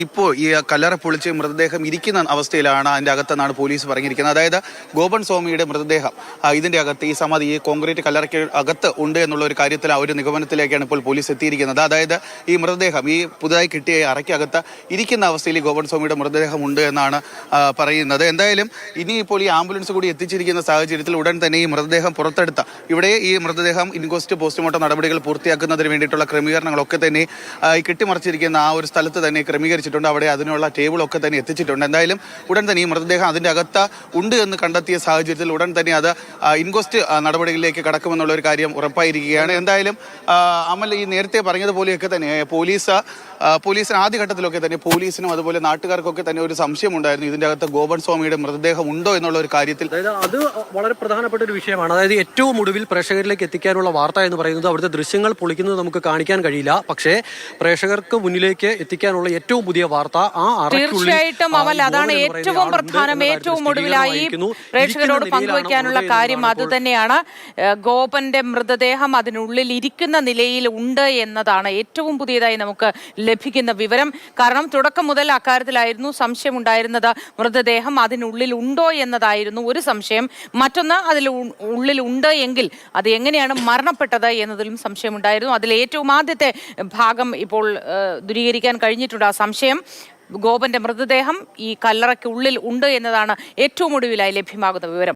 ഇപ്പോൾ ഈ കല്ലറ പൊളിച്ച് മൃതദേഹം ഇരിക്കുന്ന അവസ്ഥയിലാണ് അതിൻ്റെ അകത്തെന്നാണ് പോലീസ് പറഞ്ഞിരിക്കുന്നത്. അതായത് ഗോപൻ സ്വാമിയുടെ മൃതദേഹം ഇതിൻ്റെ അകത്ത് ഈ സമാധി ഈ കോൺക്രീറ്റ് കല്ലറയ്ക്ക് അകത്ത് ഉണ്ട് എന്നുള്ള ഒരു കാര്യത്തിൽ ആ ഒരു നിഗമനത്തിലേക്കാണ് ഇപ്പോൾ പോലീസ് എത്തിയിരിക്കുന്നത്. അതായത് ഈ മൃതദേഹം ഈ പുതുതായി കിട്ടിയ അറയ്ക്കകത്ത് ഇരിക്കുന്ന അവസ്ഥയിൽ ഈ ഗോപൻ സ്വാമിയുടെ മൃതദേഹം ഉണ്ട് എന്നാണ് പറയുന്നത്. എന്തായാലും ഇനിയിപ്പോൾ ഈ ആംബുലൻസ് കൂടി എത്തിച്ചിരിക്കുന്ന സാഹചര്യത്തിൽ ഉടൻ തന്നെ ഈ മൃതദേഹം പുറത്തെടുത്ത ഇവിടെ ഈ മൃതദേഹം ഇൻക്വസ്റ്റ് പോസ്റ്റ്മോർട്ടം നടപടികൾ പൂർത്തിയാക്കുന്നതിന് വേണ്ടിയിട്ടുള്ള ക്രമീകരണങ്ങളൊക്കെ തന്നെ ഈ കെട്ടിമറിച്ചിരിക്കുന്ന ആ ഒരു സ്ഥലത്ത് തന്നെ ക്രമീകരിച്ചിട്ടുണ്ട്. അവിടെ അതിനുള്ള ടേബിളൊക്കെ തന്നെ എത്തിച്ചിട്ടുണ്ട്. എന്തായാലും ഉടൻ തന്നെ ഈ മൃതദേഹം അതിൻ്റെ അകത്ത് ഉണ്ട് എന്ന് കണ്ടെത്തിയ സാഹചര്യത്തിൽ ഉടൻ തന്നെ അത് ഇൻക്വസ്റ്റ് നടപടികളിലേക്ക് കടക്കുമെന്നുള്ള ഒരു കാര്യം ഉറപ്പായിരിക്കുകയാണ്. എന്തായാലും അമൽ ഈ നേരത്തെ പറഞ്ഞതുപോലെയൊക്കെ തന്നെ പോലീസിന് ആദ്യഘട്ടത്തിലൊക്കെ തന്നെ പോലീസിനും അതുപോലെ നാട്ടുകാർക്കൊക്കെ തന്നെ ഒരു സംശയം ഉണ്ടായിരുന്നു ഇതിൻ്റെ അകത്ത് ഗോപൻ സ്വാമിയുടെ മൃതദേഹം ഉണ്ടോ എന്നുള്ള ഒരു കാര്യത്തിൽ. അത് വളരെ പ്രധാനപ്പെട്ട ഒരു വിഷയമാണ്. അതായത് ഏറ്റവും ഒടുവിൽ പ്രേക്ഷകരിലേക്ക് എത്തിക്കാനുള്ള വാർത്ത എന്ന് പറയുന്നത് അവിടുത്തെ ദൃശ്യങ്ങൾ പൊളിക്കുന്നത് നമുക്ക് കാണിക്കാൻ കഴിയില്ല. പക്ഷേ പ്രേക്ഷകർക്ക് മുന്നിലേക്ക് എത്തിക്കാനുള്ള ഏറ്റവും പുതിയ വാർത്ത തീർച്ചയായിട്ടും അമൽ, അതാണ് ഏറ്റവും പ്രധാനം. ഏറ്റവും ഒടുവിലായി പ്രേക്ഷകരോട് പങ്കുവയ്ക്കാനുള്ള കാര്യം അതുതന്നെയാണ്. ഗോപന്റെ മൃതദേഹം അതിനുള്ളിൽ ഇരിക്കുന്ന നിലയിൽ ഉണ്ട് എന്നതാണ് ഏറ്റവും പുതിയതായി നമുക്ക് ലഭിക്കുന്ന വിവരം. കാരണം തുടക്കം മുതൽ അക്കാര്യത്തിലായിരുന്നു സംശയമുണ്ടായിരുന്നത്. മൃതദേഹം അതിനുള്ളിൽ ഉണ്ടോ എന്നതായിരുന്നു ഒരു സംശയം. മറ്റൊന്ന്, അതിൽ ഉള്ളിൽ ഉണ്ട് എങ്കിൽ അത് എങ്ങനെയാണ് മരണപ്പെട്ടത് എന്നതിലും സംശയമുണ്ടായിരുന്നു. അതിൽ ഏറ്റവും ആദ്യത്തെ ഭാഗം ഇപ്പോൾ ദൂരീകരിക്കാൻ കഴിഞ്ഞിട്ടുണ്ട്. ആ സംശയം ഗോപന്റെ മൃതദേഹം ഈ കല്ലറയ്ക്കുള്ളിൽ ഉണ്ട് എന്നതാണ് ഏറ്റവും ഒടുവിലായി ലഭ്യമാകുന്ന വിവരം.